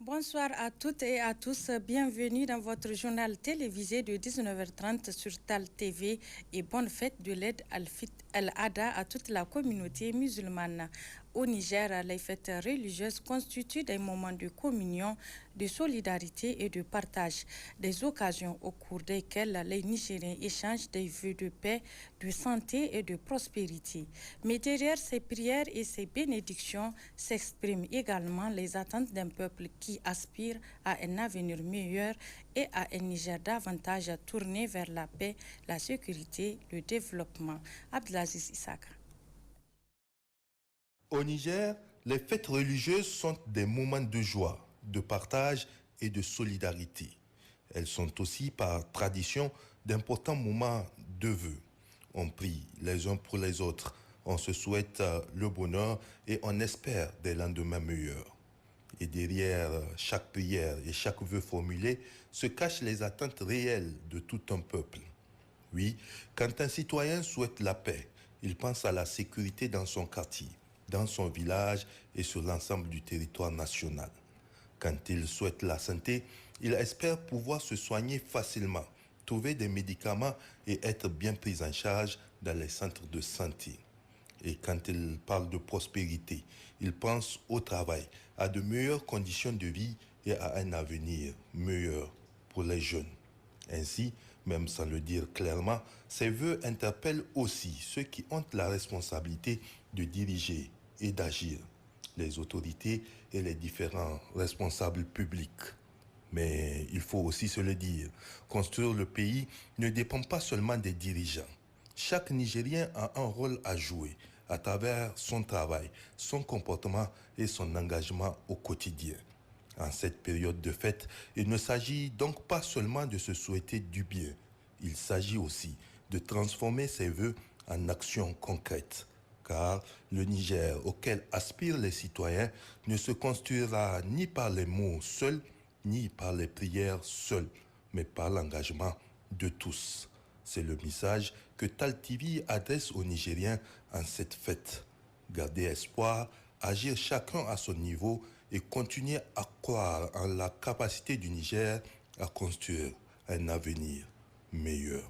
Bonsoir à toutes et à tous. Bienvenue dans votre journal télévisé de 19h30 sur TAL TV et bonne fête de l'Aid al-Adha à toute la communauté musulmane. Au Niger, les fêtes religieuses constituent des moments de communion, de solidarité et de partage, des occasions au cours desquelles les Nigériens échangent des vœux de paix, de santé et de prospérité. Mais derrière ces prières et ces bénédictions s'expriment également les attentes d'un peuple qui aspire à un avenir meilleur et à un Niger davantage tourné vers la paix, la sécurité, le développement. Abdelaziz Issaka. Au Niger, les fêtes religieuses sont des moments de joie, de partage et de solidarité. Elles sont aussi, par tradition, d'importants moments de vœux. On prie les uns pour les autres, on se souhaite le bonheur et on espère des lendemains meilleurs. Et derrière chaque prière et chaque vœu formulé se cachent les attentes réelles de tout un peuple. Oui, quand un citoyen souhaite la paix, il pense à la sécurité dans son quartier, dans son village et sur l'ensemble du territoire national. Quand il souhaite la santé, il espère pouvoir se soigner facilement, trouver des médicaments et être bien pris en charge dans les centres de santé. Et quand il parle de prospérité, il pense au travail, à de meilleures conditions de vie et à un avenir meilleur pour les jeunes. Ainsi, même sans le dire clairement, ces vœux interpellent aussi ceux qui ont la responsabilité de diriger et d'agir, les autorités et les différents responsables publics. Mais il faut aussi se le dire, construire le pays ne dépend pas seulement des dirigeants. Chaque Nigérien a un rôle à jouer à travers son travail, son comportement et son engagement au quotidien. En cette période de fête, il ne s'agit donc pas seulement de se souhaiter du bien, il s'agit aussi de transformer ses vœux en actions concrètes. Car le Niger auquel aspirent les citoyens ne se construira ni par les mots seuls, ni par les prières seules, mais par l'engagement de tous. C'est le message que TAL TV adresse aux Nigériens en cette fête. Garder espoir, agir chacun à son niveau et continuer à croire en la capacité du Niger à construire un avenir meilleur.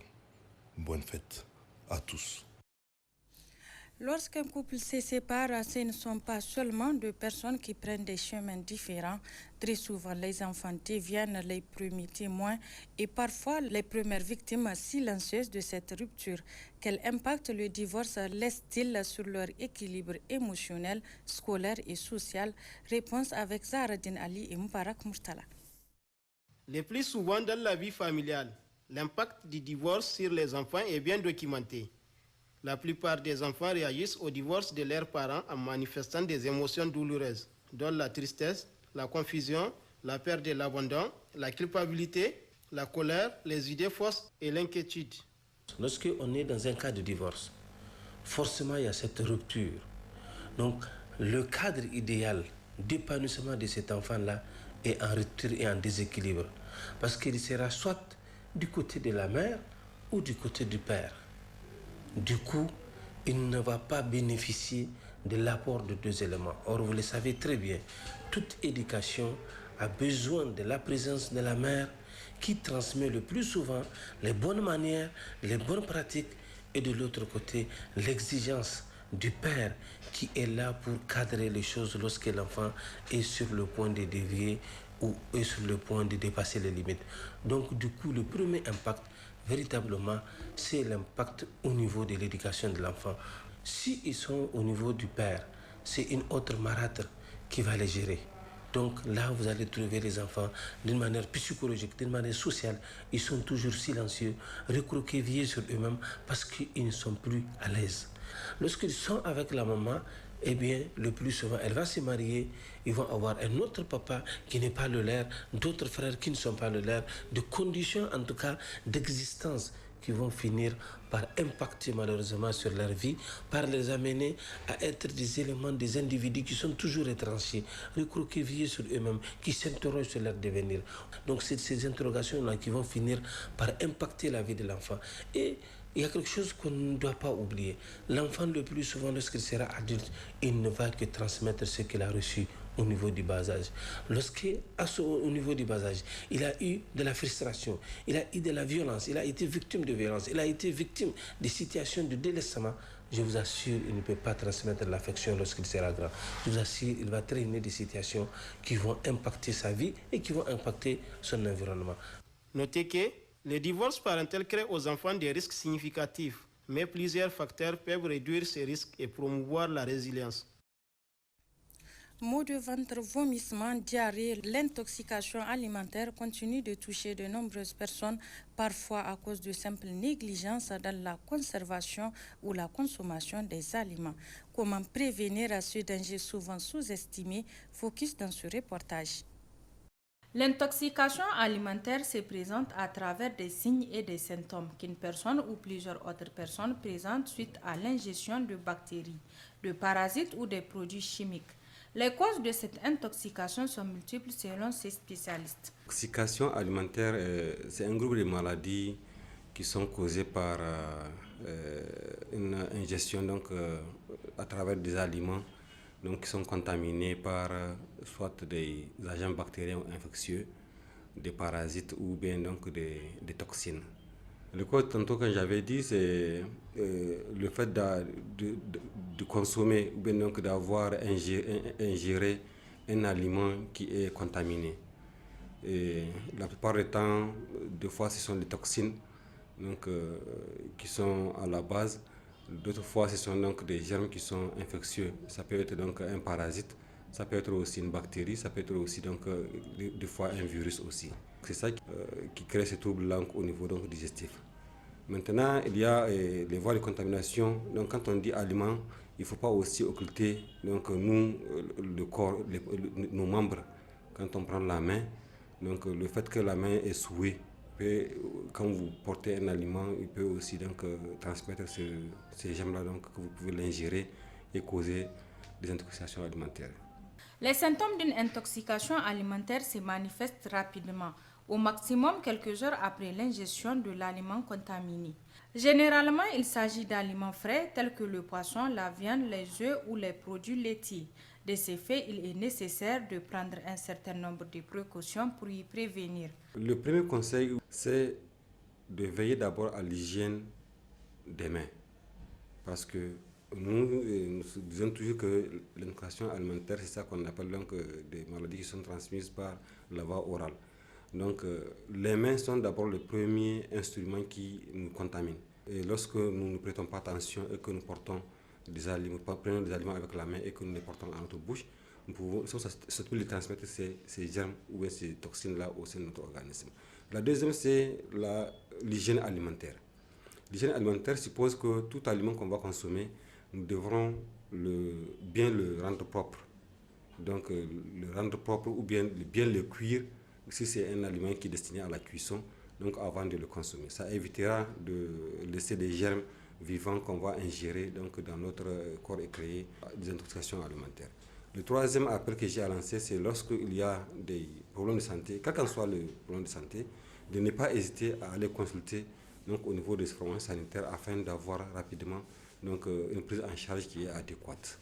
Bonne fête à tous. Lorsqu'un couple se sépare, ce ne sont pas seulement deux personnes qui prennent des chemins différents. Très souvent, les enfants deviennent les premiers témoins et parfois les premières victimes silencieuses de cette rupture. Quel impact le divorce laisse-t-il sur leur équilibre émotionnel, scolaire et social? Réponse avec Zahraddin Ali et Moubarak Murtala. Le plus souvent dans la vie familiale, l'impact du divorce sur les enfants est bien documenté. La plupart des enfants réagissent au divorce de leurs parents en manifestant des émotions douloureuses, dont la tristesse, la confusion, la peur de l'abandon, la culpabilité, la colère, les idées fausses et l'inquiétude. Lorsqu'on est dans un cas de divorce, forcément il y a cette rupture. Donc le cadre idéal d'épanouissement de cet enfant-là est en rupture et en déséquilibre. Parce qu'il sera soit du côté de la mère ou du côté du père. Du coup, il ne va pas bénéficier de l'apport de deux éléments. Or, vous le savez très bien, toute éducation a besoin de la présence de la mère qui transmet le plus souvent les bonnes manières, les bonnes pratiques et de l'autre côté, l'exigence du père qui est là pour cadrer les choses lorsque l'enfant est sur le point de dévier ou est sur le point de dépasser les limites. Donc, du coup, le premier impact, véritablement, c'est l'impact au niveau de l'éducation de l'enfant. S'ils sont au niveau du père, c'est une autre marâtre qui va les gérer. Donc là, vous allez trouver les enfants d'une manière psychologique, d'une manière sociale. Ils sont toujours silencieux, recroquevillés sur eux-mêmes parce qu'ils ne sont plus à l'aise. Lorsqu'ils sont avec la maman, eh bien, le plus souvent, elle va se marier, ils vont avoir un autre papa qui n'est pas le leur, d'autres frères qui ne sont pas le leur, de conditions en tout cas d'existence qui vont finir par impacter malheureusement sur leur vie, par les amener à être des éléments, des individus qui sont toujours retranchés, recroquevillés sur eux-mêmes, qui s'interrogent sur leur devenir. Donc c'est ces interrogations-là qui vont finir par impacter la vie de l'enfant. Et il y a quelque chose qu'on ne doit pas oublier. L'enfant, le plus souvent, lorsqu'il sera adulte, il ne va que transmettre ce qu'il a reçu au niveau du bas âge. Au niveau du bas âge, il a eu de la frustration, il a eu de la violence, il a été victime de violence, il a été victime de situations de délaissement. Je vous assure, il ne peut pas transmettre l'affection lorsqu'il sera grand. Je vous assure, il va traîner des situations qui vont impacter sa vie et qui vont impacter son environnement. Notez que le divorce parental crée aux enfants des risques significatifs, mais plusieurs facteurs peuvent réduire ces risques et promouvoir la résilience. Maux de ventre, vomissements, diarrhée, l'intoxication alimentaire continue de toucher de nombreuses personnes, parfois à cause de simples négligences dans la conservation ou la consommation des aliments. Comment prévenir à ce danger souvent sous-estimé? Focus dans ce reportage. L'intoxication alimentaire se présente à travers des signes et des symptômes qu'une personne ou plusieurs autres personnes présentent suite à l'ingestion de bactéries, de parasites ou des produits chimiques. Les causes de cette intoxication sont multiples selon ces spécialistes. L'intoxication alimentaire, c'est un groupe de maladies qui sont causées par une ingestion à travers des aliments qui sont contaminés par soit des agents bactériens ou infectieux, des parasites ou bien des toxines. Le cause, tantôt quand j'avais dit, c'est le fait de consommer ou bien d'avoir ingéré un aliment qui est contaminé. Et la plupart du temps, des fois, ce sont les toxines qui sont à la base. D'autres fois, ce sont des germes qui sont infectieux. Ça peut être un parasite, ça peut être aussi une bactérie, ça peut être aussi des fois un virus aussi. C'est ça qui crée ces troubles-là au niveau digestif. Maintenant, il y a les voies de contamination. Donc, quand on dit aliments, il ne faut pas aussi occulter le corps, nos membres. Quand on prend la main, le fait que la main est souillée, quand vous portez un aliment, il peut aussi transmettre ces germes-là, que vous pouvez l'ingérer et causer des intoxications alimentaires. Les symptômes d'une intoxication alimentaire se manifestent rapidement, au maximum quelques heures après l'ingestion de l'aliment contaminé. Généralement, il s'agit d'aliments frais tels que le poisson, la viande, les œufs ou les produits laitiers. De ce fait, il est nécessaire de prendre un certain nombre de précautions pour y prévenir. Le premier conseil, c'est de veiller d'abord à l'hygiène des mains. Parce que nous disons toujours que l'intoxication alimentaire, c'est ça qu'on appelle des maladies qui sont transmises par la voie orale. Donc, les mains sont d'abord le premier instrument qui nous contamine. Et lorsque nous ne prêtons pas attention et que nous portons prenons des aliments avec la main et que nous les portons à notre bouche, nous pouvons surtout transmettre ces germes ou ces toxines-là au sein de notre organisme. La deuxième, c'est l'hygiène alimentaire. L'hygiène alimentaire suppose que tout aliment qu'on va consommer, nous devrons bien le rendre propre. Donc, le rendre propre ou bien le cuire, si c'est un aliment qui est destiné à la cuisson, donc avant de le consommer. Ça évitera de laisser des germes vivants qu'on va ingérer dans notre corps et créer des intoxications alimentaires. Le troisième appel que j'ai à lancer, c'est lorsqu'il y a des problèmes de santé, quel qu'en soit le problème de santé, de ne pas hésiter à aller consulter au niveau des formations sanitaires afin d'avoir rapidement une prise en charge qui est adéquate.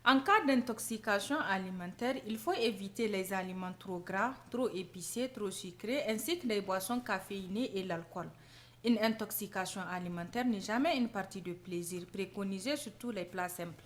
En cas d'intoxication alimentaire, il faut éviter les aliments trop gras, trop épicés, trop sucrés, ainsi que les boissons caféinées et l'alcool. Une intoxication alimentaire n'est jamais une partie de plaisir, préconisée sur tous les plats simples.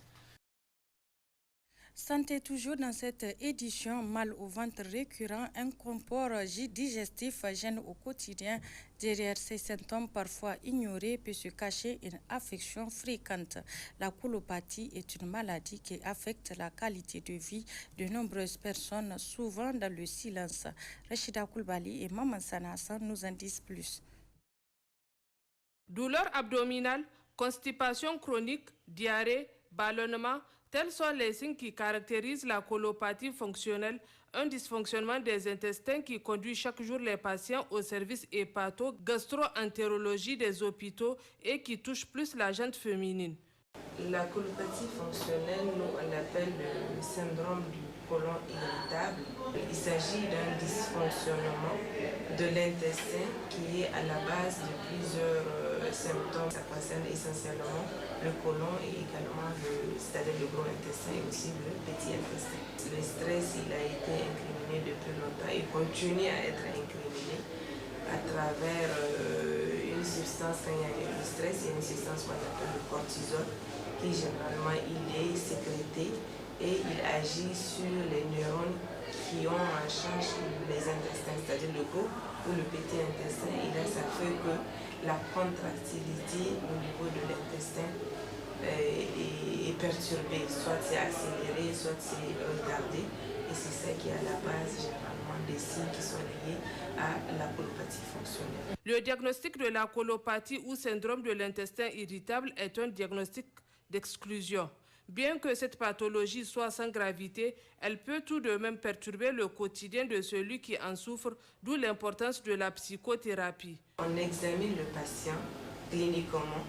Santé toujours dans cette édition, mal au ventre récurrent, inconfort digestif gêne au quotidien. Derrière ces symptômes parfois ignorés peut se cacher une affection fréquente. La colopathie est une maladie qui affecte la qualité de vie de nombreuses personnes, souvent dans le silence. Rachida Koulbali et Maman Sanassan nous en disent plus. Douleurs abdominales, constipation chronique, diarrhée, ballonnement, Tels sont les signes qui caractérisent la colopathie fonctionnelle, un dysfonctionnement des intestins qui conduit chaque jour les patients au service hépato-gastro-entérologie des hôpitaux et qui touche plus la gente féminine. La colopathie fonctionnelle, nous on l'appelle le syndrome du côlon irritable. Il s'agit d'un dysfonctionnement de l'intestin qui est à la base de plusieurs symptômes. Ça concerne essentiellement le côlon et également c'est-à-dire le gros intestin et aussi le petit intestin. Le stress, il a été incriminé depuis longtemps et continue à être incriminé à travers une substance. Quand il y a le stress, il y a une substance qu'on appelle le cortisol qui généralement il est sécrété et il agit sur les neurones qui ont en charge les intestins, c'est-à-dire le gros ou le petit intestin. Et là, ça fait que la contractilité au niveau de l'intestin est perturbée, soit c'est accéléré, soit c'est retardé. Et c'est ça qui est à la base généralement des signes qui sont liés à la colopathie fonctionnelle. Le diagnostic de la colopathie ou syndrome de l'intestin irritable est un diagnostic d'exclusion. Bien que cette pathologie soit sans gravité, elle peut tout de même perturber le quotidien de celui qui en souffre, d'où l'importance de la psychothérapie. On examine le patient cliniquement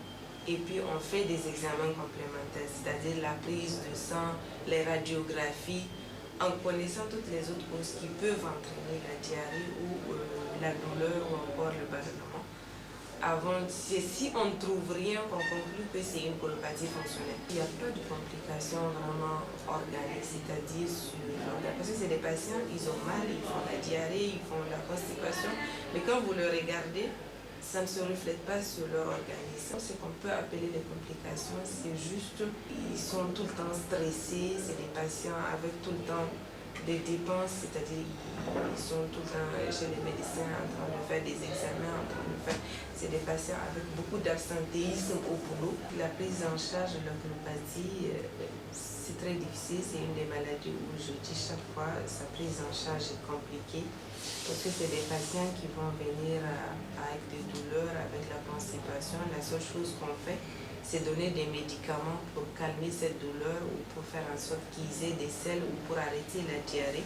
et puis on fait des examens complémentaires, c'est-à-dire la prise de sang, les radiographies, en connaissant toutes les autres causes qui peuvent entraîner la diarrhée ou la douleur ou encore le ballonnement. Si on ne trouve rien, on conclut que c'est une colopathie fonctionnelle. Il n'y a pas de complications vraiment organiques, c'est-à-dire sur l'organe. Parce que c'est des patients, ils ont mal, ils font la diarrhée, ils font la constipation, mais quand vous le regardez, ça ne se reflète pas sur leur organisme. Ce qu'on peut appeler les complications, c'est juste, ils sont tout le temps stressés, c'est des patients avec tout le temps des dépenses, c'est-à-dire ils sont tout le temps chez les médecins en train de faire des examens, c'est des patients avec beaucoup d'absentéisme au boulot. La prise en charge de la colopathie, c'est très difficile, c'est une des maladies où je dis chaque fois sa prise en charge est compliquée parce que c'est des patients qui vont venir avec des douleurs, avec la constipation. La seule chose qu'on fait, c'est donner des médicaments pour calmer cette douleur ou pour faire en sorte qu'ils aient des selles ou pour arrêter la diarrhée.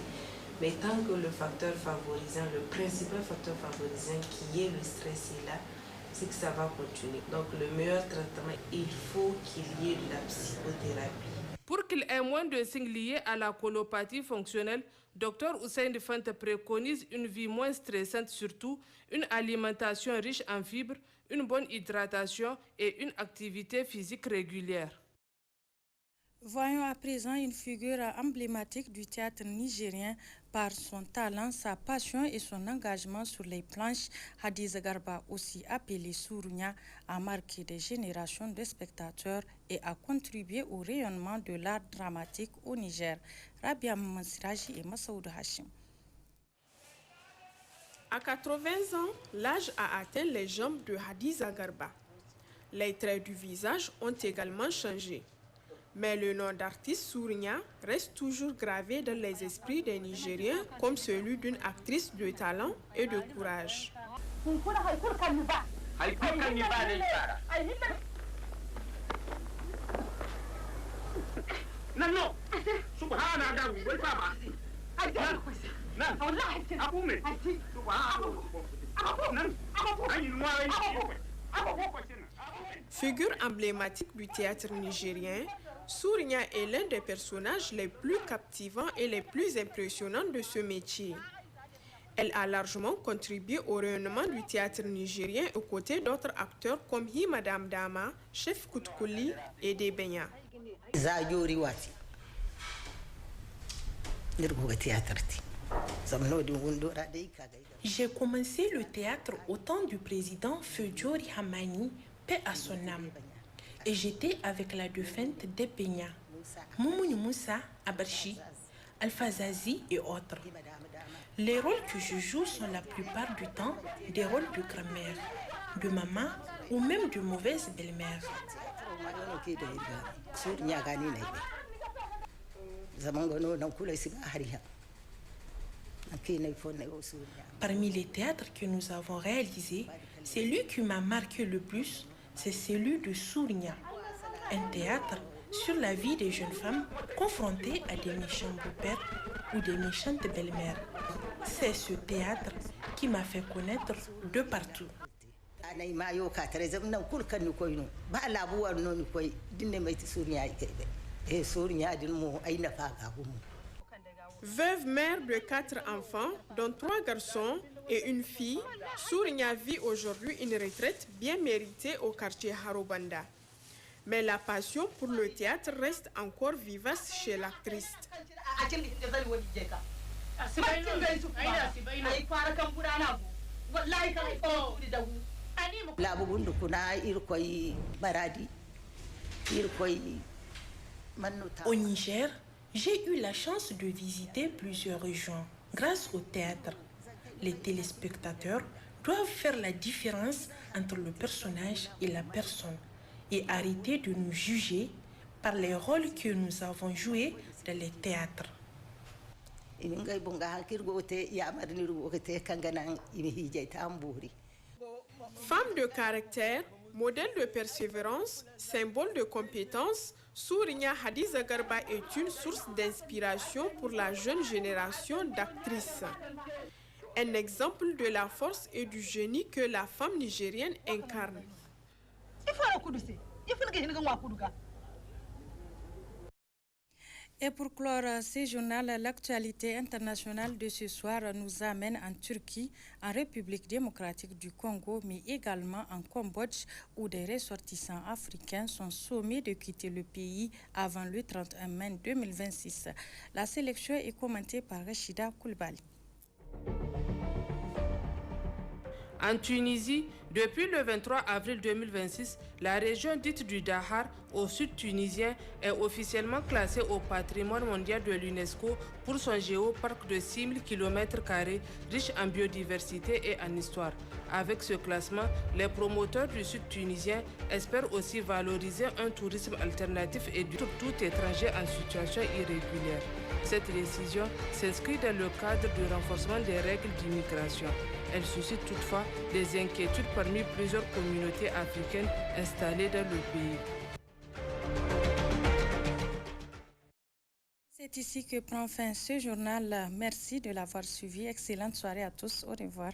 Mais tant que le facteur favorisant, le principal facteur favorisant qui est le stress est là, c'est que ça va continuer. Donc le meilleur traitement, il faut qu'il y ait de la psychothérapie. Pour qu'il ait moins de signes liés à la colopathie fonctionnelle, Dr Hussein Fante préconise une vie moins stressante, surtout une alimentation riche en fibres, une bonne hydratation et une activité physique régulière. Voyons à présent une figure emblématique du théâtre nigérien par son talent, sa passion et son engagement sur les planches. Hadiza Garba, aussi appelée Sourounia, a marqué des générations de spectateurs et a contribué au rayonnement de l'art dramatique au Niger. Rabia Mansiraji et Massaoud Hashim. À 80 ans, l'âge a atteint les jambes de Hadiza Garba. Les traits du visage ont également changé. Mais le nom d'artiste Sourounia reste toujours gravé dans les esprits des Nigériens comme celui d'une actrice de talent et de courage. Figure emblématique du théâtre nigérien, Sourounia est l'un des personnages les plus captivants et les plus impressionnants de ce métier. Elle a largement contribué au rayonnement du théâtre nigérien aux côtés d'autres acteurs comme Madame Dama, Chef Koutkoli et Debenya. J'ai commencé le théâtre au temps du président Feu Diori Hamani, paix à son âme. Et j'étais avec la défunte Debenya, Moumouni Moussa, Abarchi, Alpha Zazi et autres. Les rôles que je joue sont la plupart du temps des rôles de grand-mère, de maman ou même de mauvaise belle-mère. Parmi les théâtres que nous avons réalisés, celui qui m'a marqué le plus, c'est celui de Sourounia, un théâtre sur la vie des jeunes femmes confrontées à des méchants beaux-pères ou des méchantes belles-mères. C'est ce théâtre qui m'a fait connaître de partout. Veuve mère de 4 enfants, dont 3 garçons et une fille, Sourinia vit aujourd'hui une retraite bien méritée au quartier Harobanda. Mais la passion pour le théâtre reste encore vivace chez l'actrice. Au Niger, j'ai eu la chance de visiter plusieurs régions grâce au théâtre. Les téléspectateurs doivent faire la différence entre le personnage et la personne et arrêter de nous juger par les rôles que nous avons joués dans les théâtres. Femme de caractère, modèle de persévérance, symbole de compétence, Sourinia Hadiza Garba est une source d'inspiration pour la jeune génération d'actrices. Un exemple de la force et du génie que la femme nigérienne incarne. Et pour clore ce journal, l'actualité internationale de ce soir nous amène en Turquie, en République démocratique du Congo, mais également en Cambodge, où des ressortissants africains sont sommés de quitter le pays avant le 31 mai 2026. La sélection est commentée par Rachida Koulbali. En Tunisie, depuis le 23 avril 2026, la région dite du Dahar, au sud tunisien, est officiellement classée au patrimoine mondial de l'UNESCO pour son géoparc de 6000 km², riche en biodiversité et en histoire. Avec ce classement, les promoteurs du sud tunisien espèrent aussi valoriser un tourisme alternatif et pour tout étranger en situation irrégulière. Cette décision s'inscrit dans le cadre du renforcement des règles d'immigration. Elle suscite toutefois des inquiétudes parmi plusieurs communautés africaines installées dans le pays. C'est ici que prend fin ce journal. Merci de l'avoir suivi. Excellente soirée à tous. Au revoir.